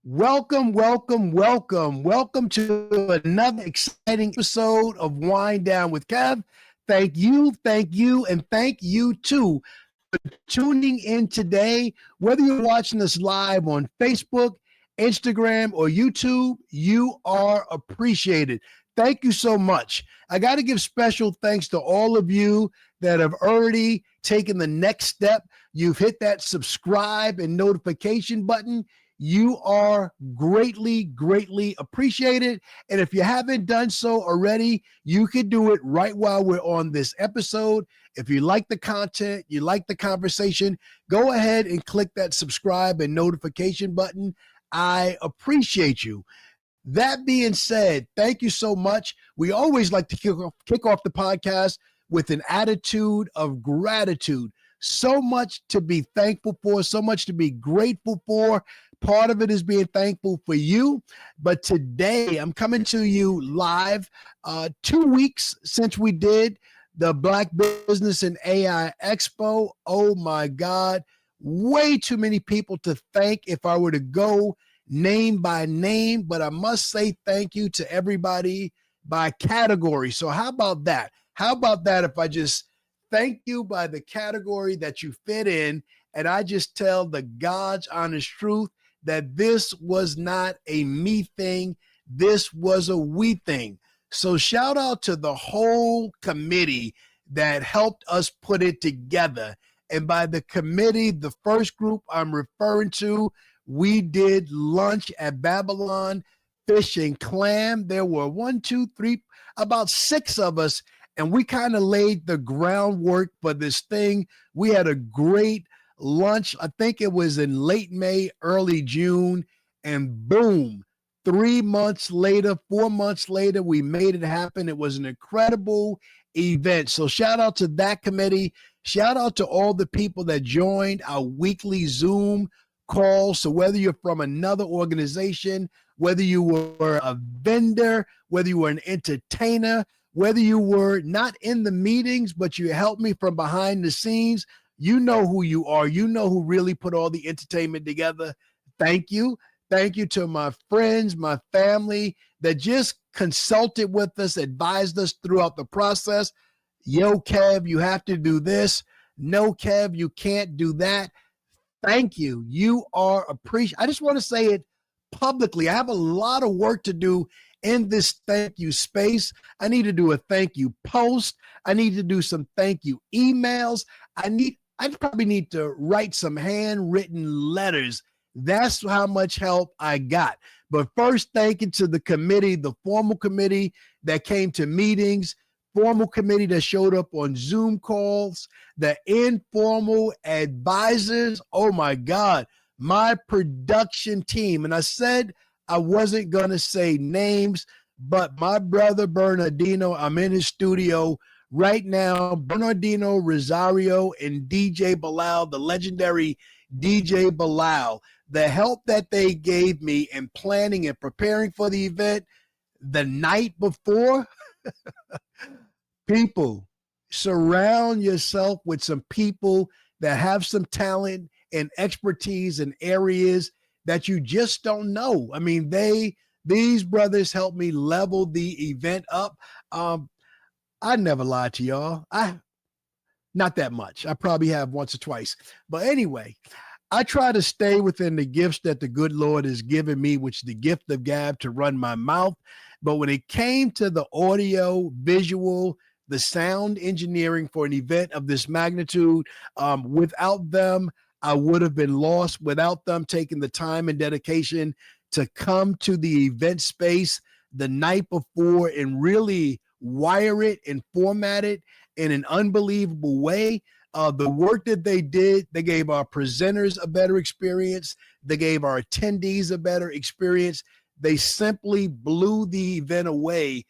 Welcome, welcome, welcome. Welcome to another exciting episode of Wine Down with Kev. Thank you, and thank you too for tuning in today. Whether you're watching us live on Facebook, Instagram, or YouTube, you are appreciated. Thank you so much. I got to give special thanks to all of you that have already taken the next step. You've hit that subscribe and notification button. You are greatly, greatly appreciated. And if you haven't done so already, you can do it right while we're on this episode. If you like the content, you like the conversation, go ahead and click that subscribe and notification button. I appreciate you. That being said, thank you so much. We always like to kick off the podcast with an attitude of gratitude. So much to be thankful for, so much to be grateful for. Part of it is being thankful for you. But today I'm coming to you live 2 weeks since we did the Black Business and AI Expo. Oh my God, way too many people to thank if I were to go name by name, but I must say thank you to everybody by category. So how about that? How about that if I just thank you by the category that you fit in, and I just tell the God's honest truth that this was not a me thing, this was a we thing. So shout out to the whole committee that helped us put it together. And by the committee, the first group I'm referring to, we did lunch at Babylon Fish and Clam. There were about 6 of us, and we kind of laid the groundwork for this thing. We had a great lunch. I think it was in late May, early June, and boom, 3 months later, 4 months later, we made it happen. It was an incredible event. So shout out to that committee. Shout out to all the people that joined our weekly Zoom call. So whether you're from another organization, whether you were a vendor, whether you were an entertainer, whether you were not in the meetings, but you helped me from behind the scenes, you know who you are. You know who really put all the entertainment together. Thank you. Thank you to my friends, my family that just consulted with us, advised us throughout the process. Yo, Kev, you have to do this. No, Kev, you can't do that. Thank you. You are appreciated. I just want to say it publicly. I have a lot of work to do in this thank you space. I need to do a thank you post. I need to do some thank you emails. I probably need to write some handwritten letters. That's how much help I got. But first, thank you to the committee, the formal committee that came to meetings, formal committee that showed up on Zoom calls, the informal advisors. Oh my God, my production team. And I said I wasn't going to say names, but my brother Bernardino, I'm in his studio right now, Bernardino Rosario and DJ Bilal, the legendary DJ Bilal, the help that they gave me in planning and preparing for the event the night before. People, surround yourself with some people that have some talent and expertise in areas that you just don't know. I mean, these brothers helped me level the event up. I never lied to y'all. Not that much. I probably have once or twice. But anyway, I try to stay within the gifts that the good Lord has given me, which is the gift of gab to run my mouth. But when it came to the audio, visual, the sound engineering for an event of this magnitude, without them, I would have been lost. Without them taking the time and dedication to come to the event space the night before and really wire it and format it in an unbelievable way. The work that they did, they gave our presenters a better experience. They gave our attendees a better experience. They simply blew the event away,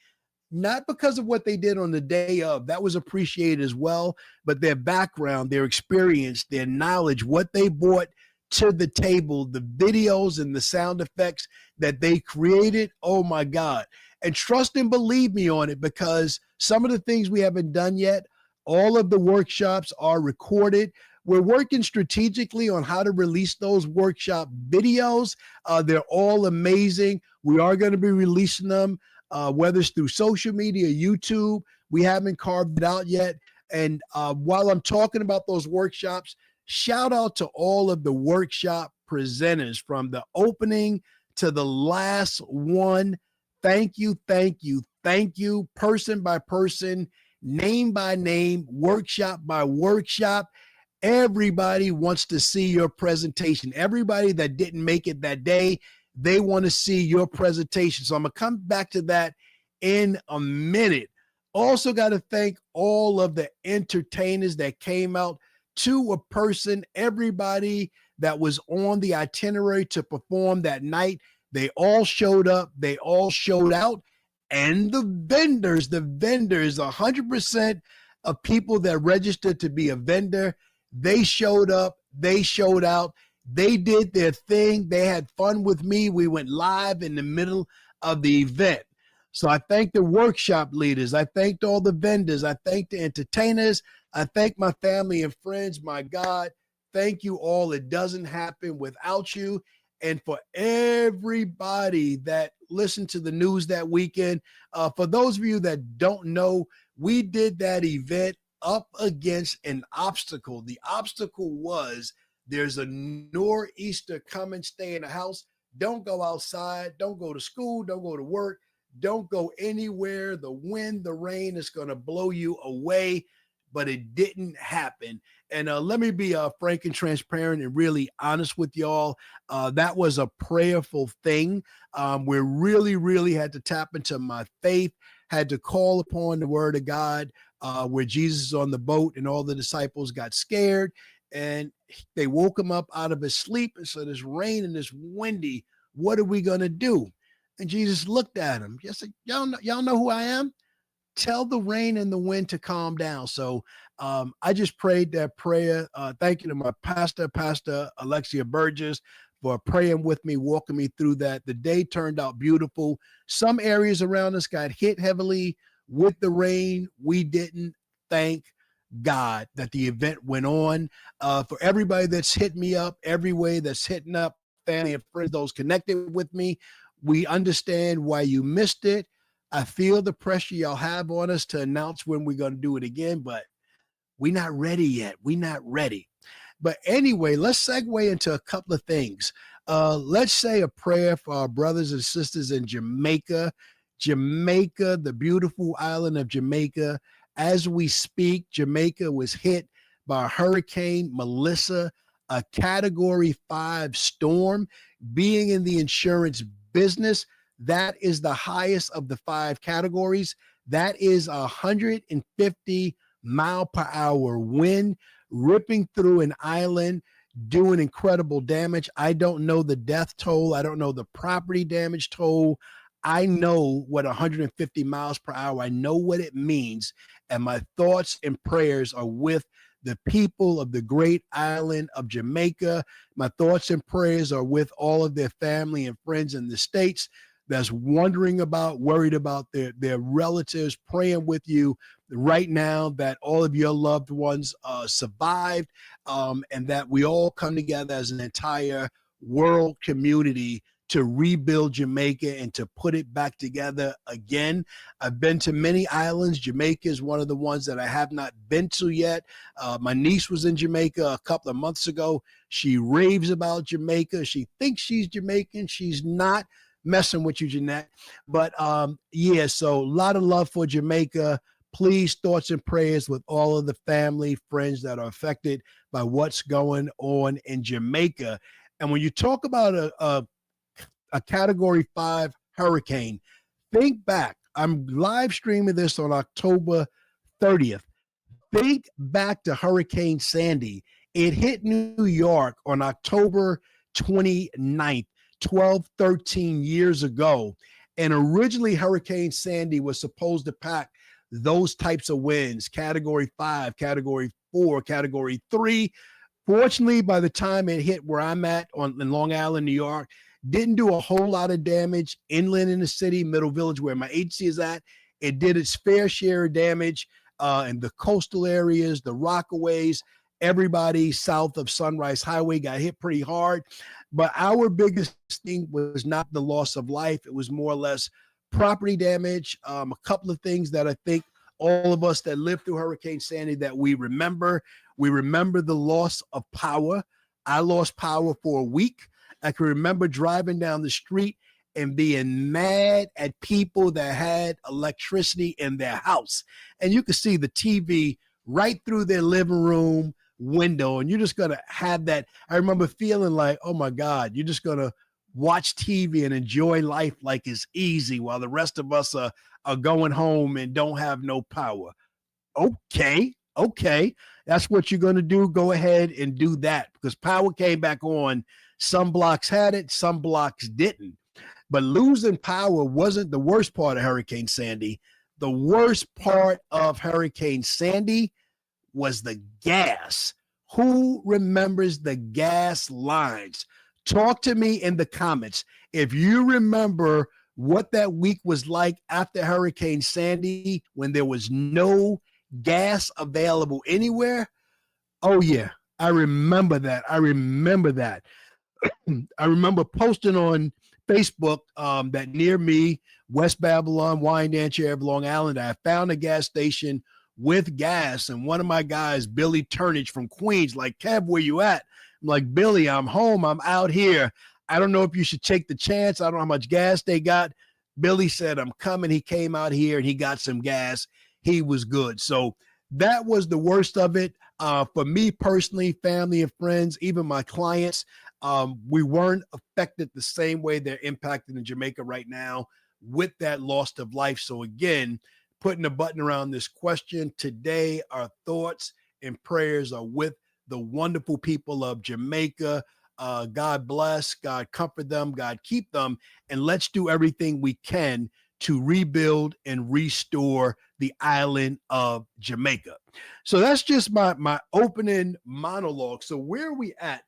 not because of what they did on the day of. That was appreciated as well, but their background, their experience, their knowledge, what they brought to the table, the videos and the sound effects that they created. Oh my God. And trust and believe me on it, because some of the things we haven't done yet, all of the workshops are recorded. We're working strategically on how to release those workshop videos. They're all amazing. We are going to be releasing them, whether it's through social media, YouTube. We haven't carved it out yet. And while I'm talking about those workshops, shout out to all of the workshop presenters from the opening to the last one. Thank you, thank you, thank you, person by person, name by name, workshop by workshop. Everybody wants to see your presentation. Everybody that didn't make it that day, they want to see your presentation. So I'm going to come back to that in a minute. Also got to thank all of the entertainers that came out to a person, everybody that was on the itinerary to perform that night. They all showed up. They all showed out. And the vendors, 100% of people that registered to be a vendor, they showed up. They showed out. They did their thing. They had fun with me. We went live in the middle of the event. So I thank the workshop leaders. I thanked all the vendors. I thank the entertainers. I thank my family and friends. My God, thank you all. It doesn't happen without you. And for everybody that listened to the news that weekend, for those of you that don't know, we did that event up against an obstacle. The obstacle was there's a nor'easter coming, stay in the house. Don't go outside. Don't go to school. Don't go to work. Don't go anywhere. The wind, the rain is going to blow you away, but it didn't happen. And let me be frank and transparent and really honest with y'all. That was a prayerful thing. We really had to tap into my faith, had to call upon the word of God, where Jesus is on the boat and all the disciples got scared and they woke him up out of his sleep and said, it's raining, it's windy. What are we going to do? And Jesus looked at him. Just said, y'all know who I am? Tell the rain and the wind to calm down. So I just prayed that prayer. Thank you to my pastor, Pastor Alexia Burgess, for praying with me, walking me through that. The day turned out beautiful. Some areas around us got hit heavily with the rain. We didn't. Thank God that the event went on. For everybody that's hit me up, every way that's hitting up, family and friends, those connected with me, we understand why you missed it. I feel the pressure y'all have on us to announce when we're going to do it again, but we're not ready yet. We're not ready. But anyway, let's segue into a couple of things. Let's say a prayer for our brothers and sisters in Jamaica. Jamaica, the beautiful island of Jamaica. As we speak, Jamaica was hit by Hurricane Melissa, a Category 5 storm. Being in the insurance business, that is the highest of the 5 categories. That is 150 mile per hour wind ripping through an island, doing incredible damage. I don't know the death toll. I don't know the property damage toll. I know what 150 miles per hour, I know what it means. And my thoughts and prayers are with the people of the great island of Jamaica. My thoughts and prayers are with all of their family and friends in the States that's worried about their relatives, praying with you right now that all of your loved ones survived, and that we all come together as an entire world community to rebuild Jamaica and to put it back together again. I've been to many islands. Jamaica is one of the ones that I have not been to yet. My niece was in Jamaica a couple of months ago. She raves about Jamaica. She thinks she's Jamaican. She's not. Messing with you, Jeanette. But yeah, so a lot of love for Jamaica. Please, thoughts and prayers with all of the family, friends that are affected by what's going on in Jamaica. And when you talk about a Category 5 hurricane, think back. I'm live streaming this on October 30th. Think back to Hurricane Sandy. It hit New York on October 29th. 12, 13 years ago. And originally Hurricane Sandy was supposed to pack those types of winds, Category 5, Category 4, Category 3. Fortunately, by the time it hit where I'm at in Long Island, New York, didn't do a whole lot of damage inland in the city, Middle Village, where my agency is at. It did its fair share of damage in the coastal areas, the Rockaways, Everybody south of Sunrise Highway got hit pretty hard. But our biggest thing was not the loss of life. It was more or less property damage. A couple of things that I think all of us that lived through Hurricane Sandy that we remember. We remember the loss of power. I lost power for a week. I can remember driving down the street and being mad at people that had electricity in their house. And you could see the TV right through their living room window. And you're just going to have that. I remember feeling like, oh my God, you're just going to watch TV and enjoy life like it's easy while the rest of us are going home and don't have no power. Okay. That's what you're going to do. Go ahead and do that because power came back on. Some blocks had it, some blocks didn't. But losing power wasn't the worst part of Hurricane Sandy. The worst part of Hurricane Sandy was the gas. Who remembers the gas lines? Talk to me in the comments. If you remember what that week was like after Hurricane Sandy when there was no gas available anywhere. Oh, yeah, I remember that. I remember posting on Facebook that near me, West Babylon, Wyandanch area of Long Island, I found a gas station with gas. And one of my guys, Billy Turnage from Queens, like, Kev, where you at? I'm like, Billy, I'm home. I'm out here. I don't know if you should take the chance. I don't know how much gas they got. Billy said, I'm coming. He came out here and he got some gas. He was good. So that was the worst of it. For me personally, family and friends, even my clients, we weren't affected the same way they're impacted in Jamaica right now with that loss of life. So again, putting a button around this question today, our thoughts and prayers are with the wonderful people of Jamaica. God bless, God comfort them, God keep them, and let's do everything we can to rebuild and restore the island of Jamaica. So that's just my opening monologue. So where are we at?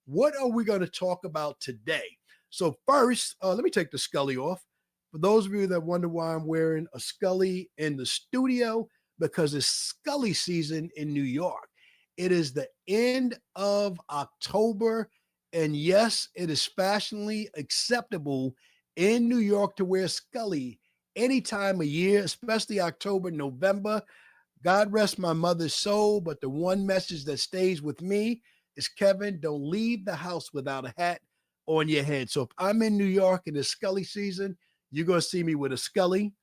What are we going to talk about today? So first, let me take the Scully off. For those of you that wonder why I'm wearing a Scully in the studio, because it's Scully season in New York. It is the end of October, and yes, it is fashionably acceptable in New York to wear Scully any time of year, especially October, November. God rest my mother's soul, but the one message that stays with me is, Kevin, don't leave the house without a hat on your head. So if I'm in New York in the Scully season, you're going to see me with a Scully.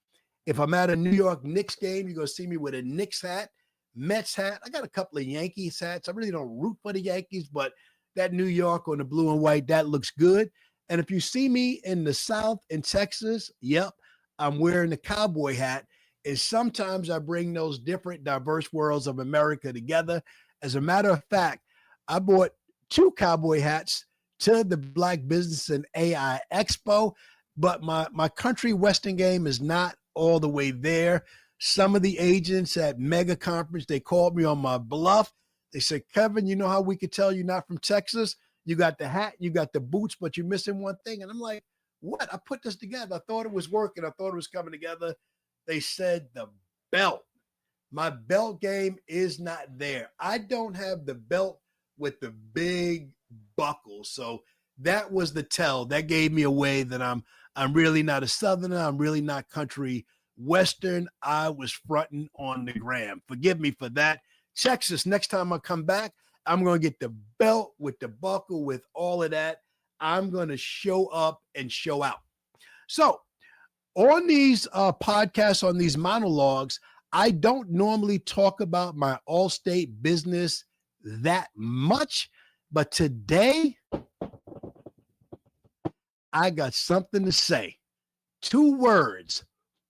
If I'm at a New York Knicks game, you're going to see me with a Knicks hat, Mets hat. I got a couple of Yankees hats. I really don't root for the Yankees, but that New York on the blue and white, that looks good. And if you see me in the South in Texas, yep, I'm wearing the cowboy hat. And sometimes I bring those different diverse worlds of America together. As a matter of fact, I bought 2 cowboy hats to the Black Business and AI Expo, but my country western game is not all the way there. Some of the agents at Mega Conference, they called me on my bluff. They said, Kevin, you know how we could tell you're not from Texas? You got the hat, you got the boots, but you're missing one thing. And I'm like, what? I put this together. I thought it was working. I thought it was coming together. They said the belt. My belt game is not there. I don't have the belt with the big buckle. So that was the tell. That gave me away that I'm really not a Southerner. I'm really not country Western. I was fronting on the gram. Forgive me for that. Texas, next time I come back, I'm going to get the belt with the buckle with all of that. I'm going to show up and show out. So on these podcasts, on these monologues, I don't normally talk about my Allstate business that much, but today I got something to say. 2 words.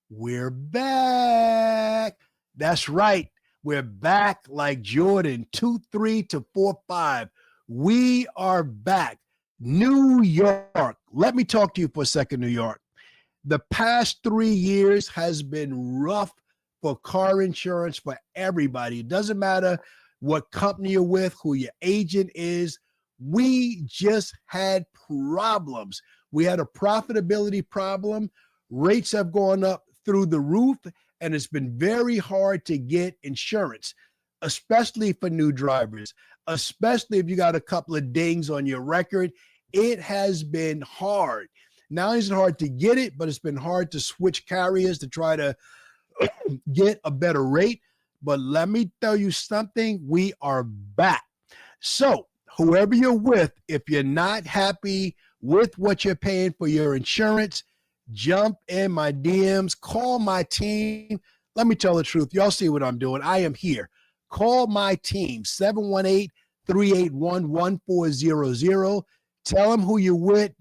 We're back. That's right. We're back like Jordan, 2-3 to 4-5. We are back. New York. Let me talk to you for a second, New York. The past 3 years has been rough for car insurance for everybody. It doesn't matter what company you're with, who your agent is. We just had problems. We had a profitability problem. Rates have gone up through the roof, and it's been very hard to get insurance. especially for new drivers, especially if you got a couple of dings on your record. It has been hard. Not only is it hard to get it, but it's been hard to switch carriers to try to get a better rate. But let me tell you something, we are back. So whoever you're with, if you're not happy with what you're paying for your insurance, jump in my DMs, call my team. Let me tell the truth. Y'all see what I'm doing. I am here. Call my team, 718-381-1400. Tell them who you're with.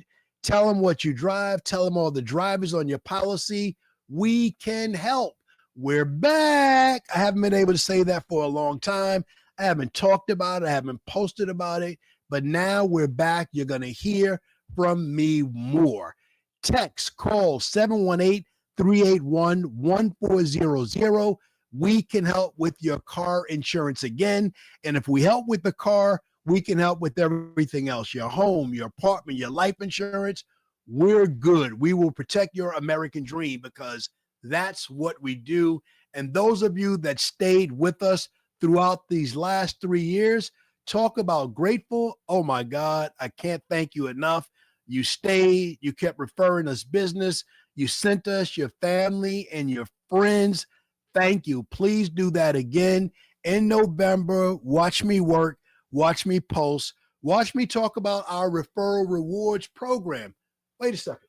Tell them what you drive. Tell them all the drivers on your policy. We can help. We're back. I haven't been able to say that for a long time. I haven't talked about it. I haven't posted about it. But now we're back. You're going to hear from me more. Text, call 718-381-1400. We can help with your car insurance again. And if we help with the car, we can help with everything else, your home, your apartment, your life insurance. We're good. We will protect your American dream because that's what we do. And those of you that stayed with us throughout these last 3 years, talk about grateful. Oh my God, I can't thank you enough. You stayed, you kept referring us business. You sent us your family and your friends. Thank you. Please do that again in November. Watch me work. Watch me post. Watch me talk about our referral rewards program. Wait a second.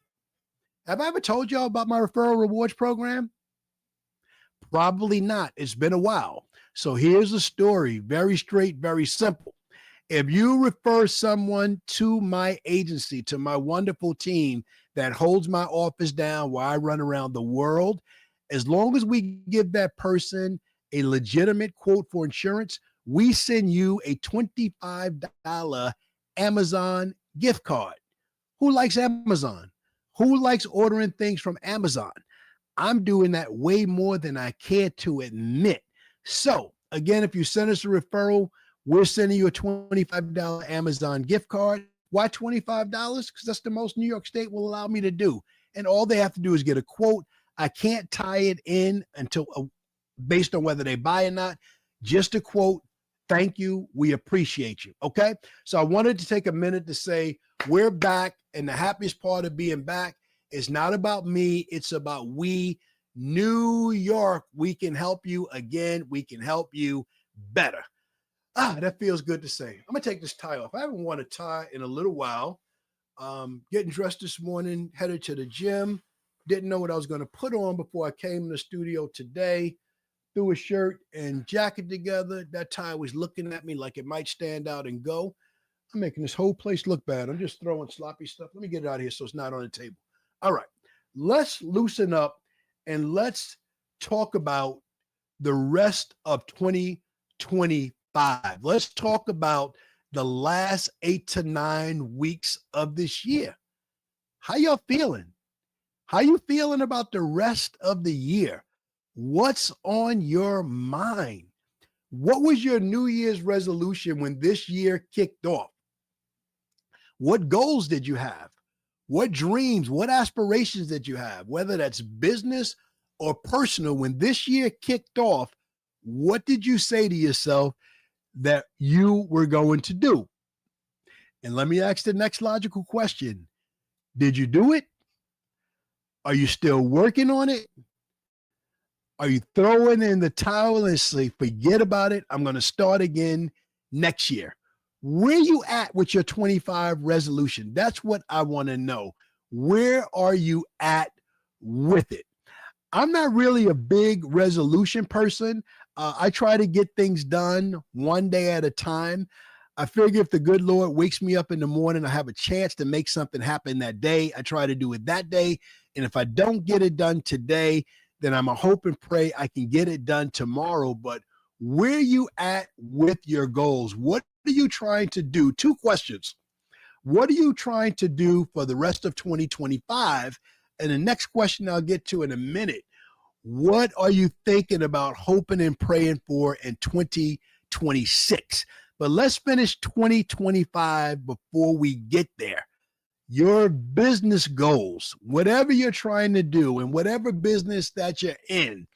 Have I ever told y'all about my referral rewards program? Probably not. It's been a while. So here's the story. Very straight, very simple. If you refer someone to my agency, to my wonderful team that holds my office down while I run around the world, as long as we give that person a legitimate quote for insurance, we send you a $25 Amazon gift card. Who likes Amazon? Who likes ordering things from Amazon? I'm doing that way more than I care to admit. So again, if you send us a referral, we're sending you a $25 Amazon gift card. Why $25? Because that's the most New York State will allow me to do. And all they have to do is get a quote. I can't tie it in until based on whether they buy or not. Just a quote. Thank you. We appreciate you. Okay. So I wanted to take a minute to say we're back. And the happiest part of being back is not about me. It's about we, New York. We can help you again. We can help you better. That feels good to say. I'm going to take this tie off. I haven't worn a tie in a little while. Getting dressed this morning, headed to the gym. Didn't know what I was going to put on before I came in the studio today. Threw a shirt and jacket together. That tie was looking at me like it might stand out and go. I'm making this whole place look bad. I'm just throwing sloppy stuff. Let me get it out of here so it's not on the table. All right. Let's loosen up and let's talk about the rest of 2025. Let's talk about the last 8 to 9 weeks of this year. How y'all feeling? How you feeling about the rest of the year? What's on your mind? What was your New Year's resolution when this year kicked off? What goals did you have? What dreams, what aspirations did you have? Whether that's business or personal, when this year kicked off, what did you say to yourself that you were going to do? And let me ask the next logical question. Did you do it? Are you still working on it? Are you throwing in the towel and say, forget about it? I'm going to start again next year. Where you at with your 25 resolution? That's what I want to know. Where are you at with it? I'm not really a big resolution person. I try to get things done one day at a time. I figure if the good Lord wakes me up in the morning, I have a chance to make something happen that day. I try to do it that day. And if I don't get it done today, then I'm a hope and pray I can get it done tomorrow. But where you at with your goals? What are you trying to do? 2 questions. What are you trying to do for the rest of 2025? And the next question I'll get to in a minute. What are you thinking about, hoping and praying for in 2026? But let's finish 2025 before we get there. Your business goals, whatever you're trying to do and whatever business that you're in,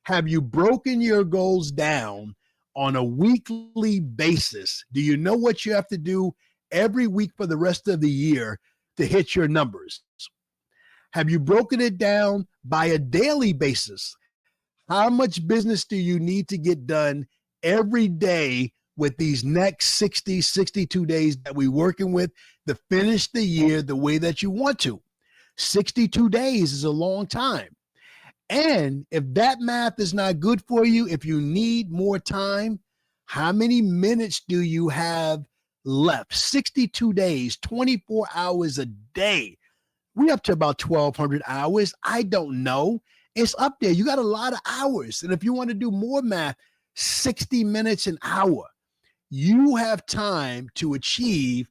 have you broken your goals down on a weekly basis, do you know what you have to do every week for the rest of the year to hit your numbers? Have you broken it down by a daily basis? How much business do you need to get done every day with these next 60, 62 days that we're working with to finish the year the way that you want to? 62 days is a long time. And if that math is not good for you, if you need more time, how many minutes do you have left? 62 days, 24 hours a day. We up to about 1,200 hours. I don't know. It's up there. You got a lot of hours. And if you want to do more math, 60 minutes an hour. You have time to achieve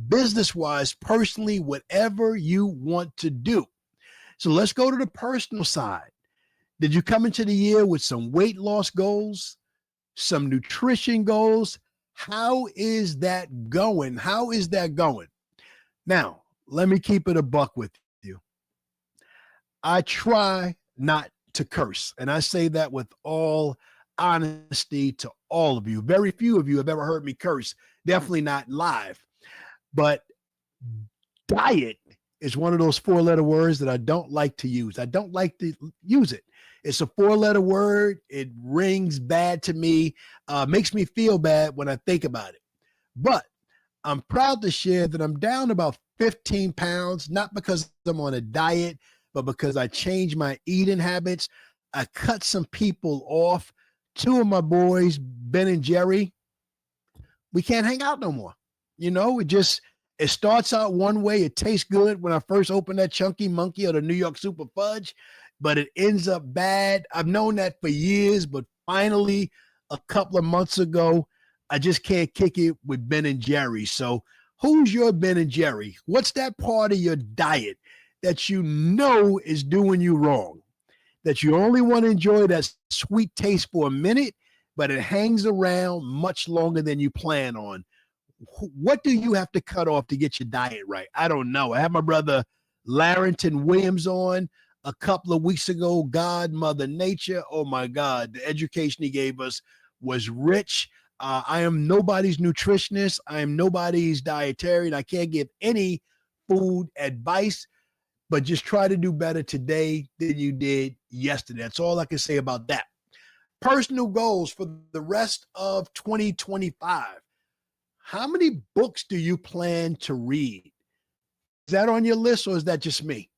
business-wise, personally, whatever you want to do. So let's go to the personal side. Did you come into the year with some weight loss goals, some nutrition goals? How is that going? How is that going? Now, let me keep it a buck with you. I try not to curse, and I say that with all honesty to all of you. Very few of you have ever heard me curse, definitely not live. But diet is one of those 4-letter words that I don't like to use. I don't like to use it. It's a 4-letter word. It rings bad to me, makes me feel bad when I think about it. But I'm proud to share that I'm down about 15 pounds, not because I'm on a diet, but because I changed my eating habits. I cut some people off. 2 of my boys, Ben and Jerry, we can't hang out no more. You know, it starts out one way. It tastes good when I first opened that Chunky Monkey or the New York Super Fudge, but it ends up bad. I've known that for years, but finally, a couple of months ago, I just can't kick it with Ben and Jerry. So who's your Ben and Jerry? What's that part of your diet that you know is doing you wrong? That you only want to enjoy that sweet taste for a minute, but it hangs around much longer than you plan on. What do you have to cut off to get your diet right? I don't know. I had my brother Larrington Williams on a couple of weeks ago. God, Mother Nature. Oh my God. The education he gave us was rich. I am nobody's nutritionist. I am nobody's dietarian. I can't give any food advice, but just try to do better today than you did yesterday. That's all I can say about that. Personal goals for the rest of 2025. How many books do you plan to read? Is that on your list or is that just me?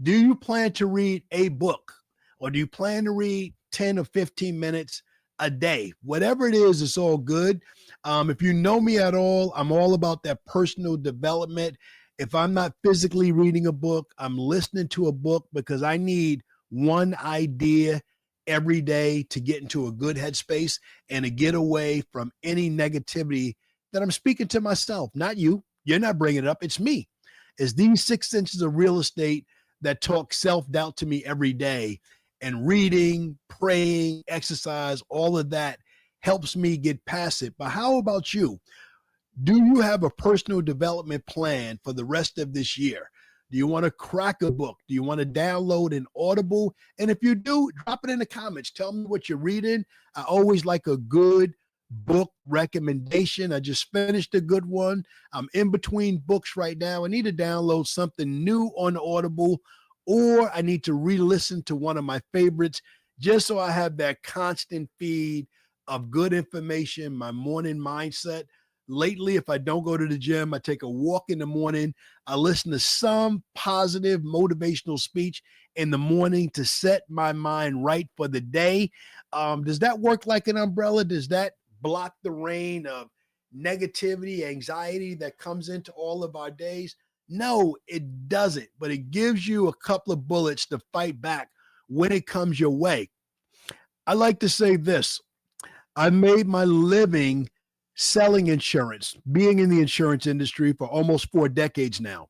Do you plan to read a book or do you plan to read 10 or 15 minutes a day? Whatever it is, it's all good. If you know me at all, I'm all about that personal development. If I'm not physically reading a book, I'm listening to a book because I need one idea every day to get into a good headspace and to get away from any negativity that I'm speaking to myself, not you. You're not bringing it up. It's me. It's these 6 inches of real estate that talk self-doubt to me every day. And reading, praying, exercise, all of that helps me get past it. But how about you? Do you have a personal development plan for the rest of this year? Do you want to crack a book? Do you want to download an Audible? And if you do, drop it in the comments. Tell me what you're reading. I always like a good book recommendation. I just finished a good one. I'm in between books right now. I need to download something new on Audible, or I need to re-listen to one of my favorites just so I have that constant feed of good information, my morning mindset. Lately, if I don't go to the gym, I take a walk in the morning. I listen to some positive motivational speech in the morning to set my mind right for the day. Does that work like an umbrella? Does that block the rain of negativity, anxiety that comes into all of our days? No, it doesn't, but it gives you a couple of bullets to fight back when it comes your way. I like to say this. I made my living selling insurance, being in the insurance industry for almost 4 decades now.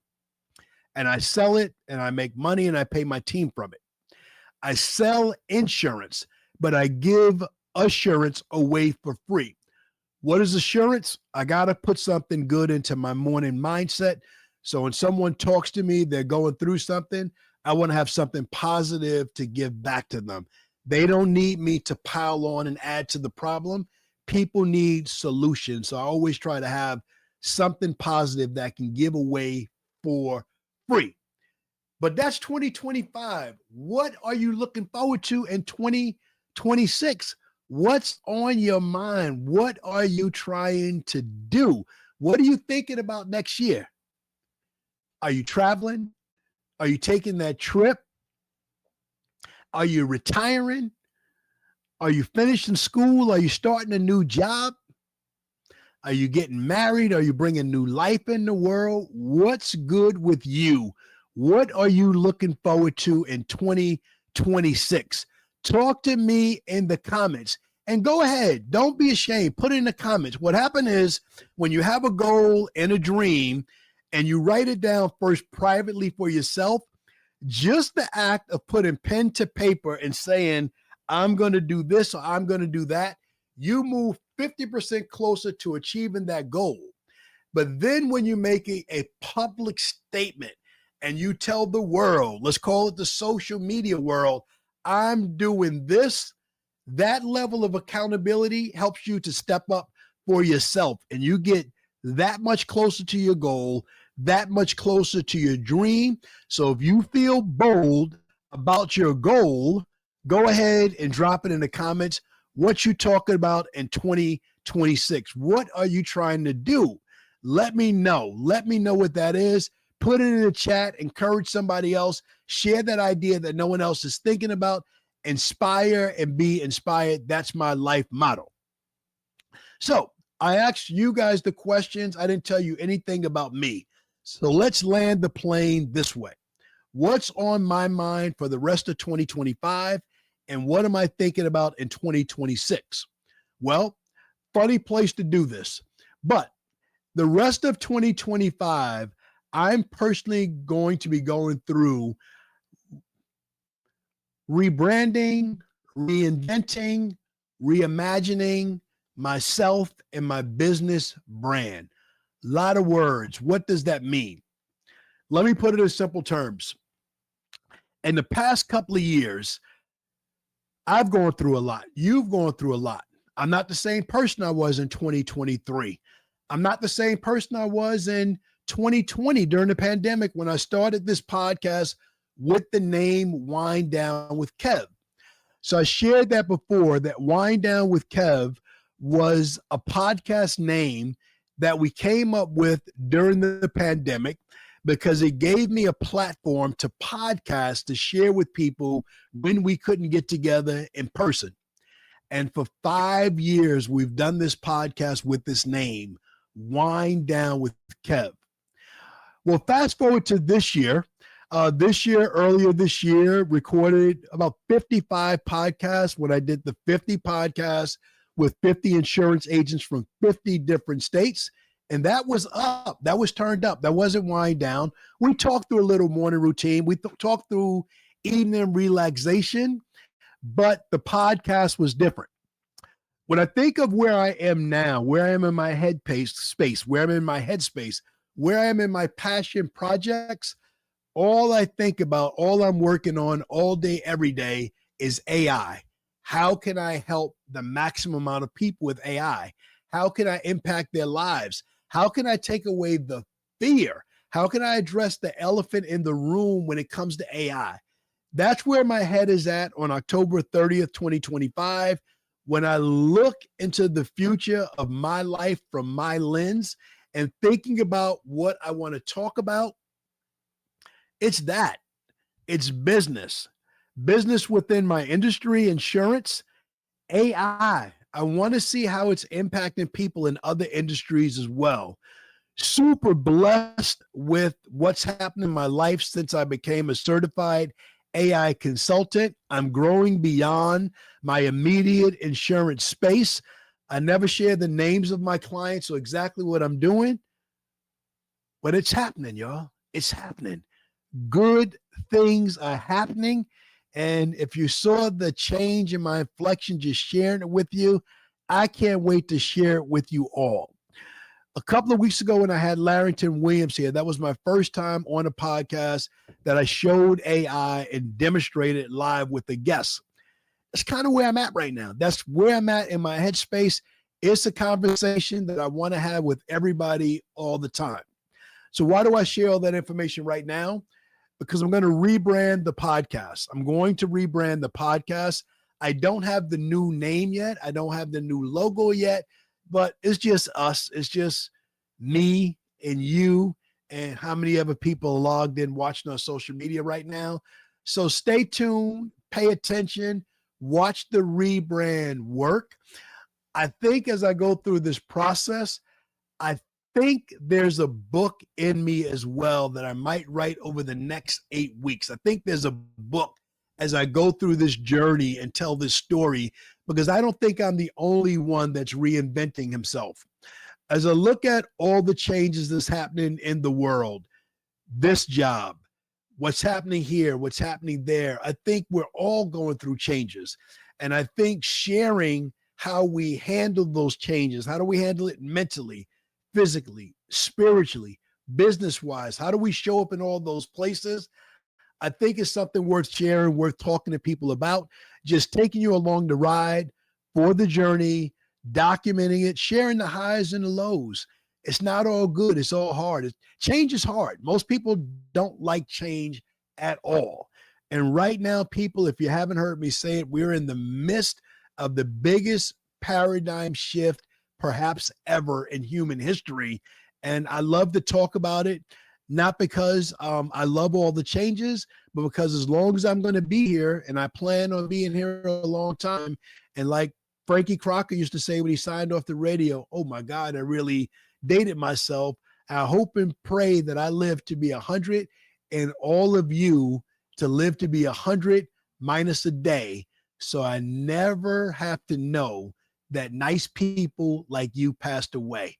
And I sell it and I make money and I pay my team from it. I sell insurance, but I give assurance away for free. What is assurance? I got to put something good into my morning mindset. So when someone talks to me, they're going through something, I want to have something positive to give back to them. They don't need me to pile on and add to the problem. People need solutions. So I always try to have something positive that I can give away for free. But that's 2025. What are you looking forward to in 2026? What's on your mind? What are you trying to do? What are you thinking about next year? Are you traveling? Are you taking that trip? Are you retiring? Are you finishing school? Are you starting a new job? Are you getting married? Are you bringing new life in the world? What's good with you? What are you looking forward to in 2026? Talk to me in the comments and go ahead. Don't be ashamed. Put it in the comments. What happened is when you have a goal and a dream and you write it down first privately for yourself, just the act of putting pen to paper and saying, I'm going to do this or I'm going to do that, you move 50% closer to achieving that goal. But then when you make a public statement and you tell the world, let's call it the social media world, I'm doing this, that level of accountability helps you to step up for yourself. And you get that much closer to your goal, that much closer to your dream. So if you feel bold about your goal, go ahead and drop it in the comments. What you talking about in 2026? What are you trying to do? Let me know. Let me know what that is. Put it in the chat. Encourage somebody else. Share that idea that no one else is thinking about. Inspire and be inspired. That's my life motto. So I asked you guys the questions. I didn't tell you anything about me. So let's land the plane this way. What's on my mind for the rest of 2025? And what am I thinking about in 2026? Well, funny place to do this, but the rest of 2025, I'm personally going to be going through rebranding, reinventing, reimagining myself and my business brand. A lot of words. What does that mean? Let me put it in simple terms. In the past couple of years, I've gone through a lot. You've gone through a lot. I'm not the same person I was in 2023. I'm not the same person I was in 2020 during the pandemic when I started this podcast with the name Wine Down with Kev. So I shared that before, that Wine Down with Kev was a podcast name that we came up with during the pandemic because it gave me a platform to podcast, to share with people when we couldn't get together in person. And for 5 years, we've done this podcast with this name, Wine Down with Kev. Well, fast forward to this year. Earlier this year, recorded about 55 podcasts when I did the 50 podcasts with 50 insurance agents from 50 different states. And that was up. That was turned up. That wasn't wind down. We talked through a little morning routine. We talked through evening relaxation, but the podcast was different. When I think of where I am now, where I am in my head space, where I'm in my headspace, where I am in my passion projects, all I think about, all I'm working on all day, every day is AI. How can I help the maximum amount of people with AI? How can I impact their lives? How can I take away the fear? How can I address the elephant in the room when it comes to AI? That's where my head is at on October 30th, 2025. When I look into the future of my life from my lens and thinking about what I want to talk about, it's that. It's business within my industry, insurance, AI. I want to see how it's impacting people in other industries as well. Super blessed with what's happened in my life since I became a certified AI consultant. I'm growing beyond my immediate insurance space. I never share the names of my clients or exactly what I'm doing, but it's happening, y'all. It's happening. Good things are happening. And if you saw the change in my inflection, just sharing it with you, I can't wait to share it with you all. A couple of weeks ago when I had Larrington Williams here, that was my first time on a podcast that I showed AI and demonstrated live with the guests. That's kind of where I'm at right now. That's where I'm at in my headspace. It's a conversation that I want to have with everybody all the time. So why do I share all that information right now? Because I'm going to rebrand the podcast. I'm going to rebrand the podcast. I don't have the new name yet. I don't have the new logo yet, but it's just us. It's just me and you and how many other people are logged in watching on social media right now. So stay tuned, pay attention, watch the rebrand work. I think as I go through this process, I think there's a book in me as well that I might write over the next 8 weeks. I think there's a book as I go through this journey and tell this story, because I don't think I'm the only one that's reinventing himself. As I look at all the changes that's happening in the world, this job, what's happening here, what's happening there, I think we're all going through changes. And I think sharing how we handle those changes, how do we handle it mentally, physically, spiritually, business-wise, how do we show up in all those places? I think it's something worth sharing, worth talking to people about, just taking you along the ride for the journey, documenting it, sharing the highs and the lows. It's not all good. It's all hard. Change is hard. Most people don't like change at all. And right now, people, if you haven't heard me say it, we're in the midst of the biggest paradigm shift perhaps ever in human history. And I love to talk about it, not because I love all the changes, but because as long as I'm going to be here, and I plan on being here a long time, and like Frankie Crocker used to say when he signed off the radio, oh my God, I really dated myself. I hope and pray that I live to be 100 and all of you to live to be 100 minus a day. So I never have to know that nice people like you passed away.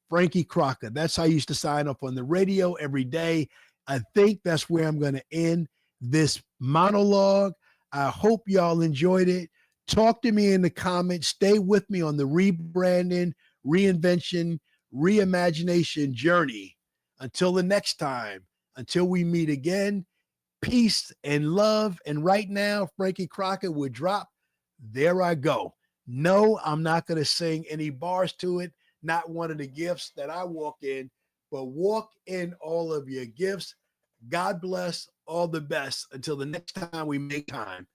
Frankie Crocker, that's how I used to sign up on the radio every day. I think that's where I'm going to end this monologue. I hope y'all enjoyed it. Talk to me in the comments. Stay with me on the rebranding, reinvention, reimagination journey. Until the next time, until we meet again, peace and love. And right now, Frankie Crocker would drop, There I Go. No, I'm not going to sing any bars to it. Not one of the gifts that I walk in, but walk in all of your gifts. God bless, all the best. Until the next time we make time.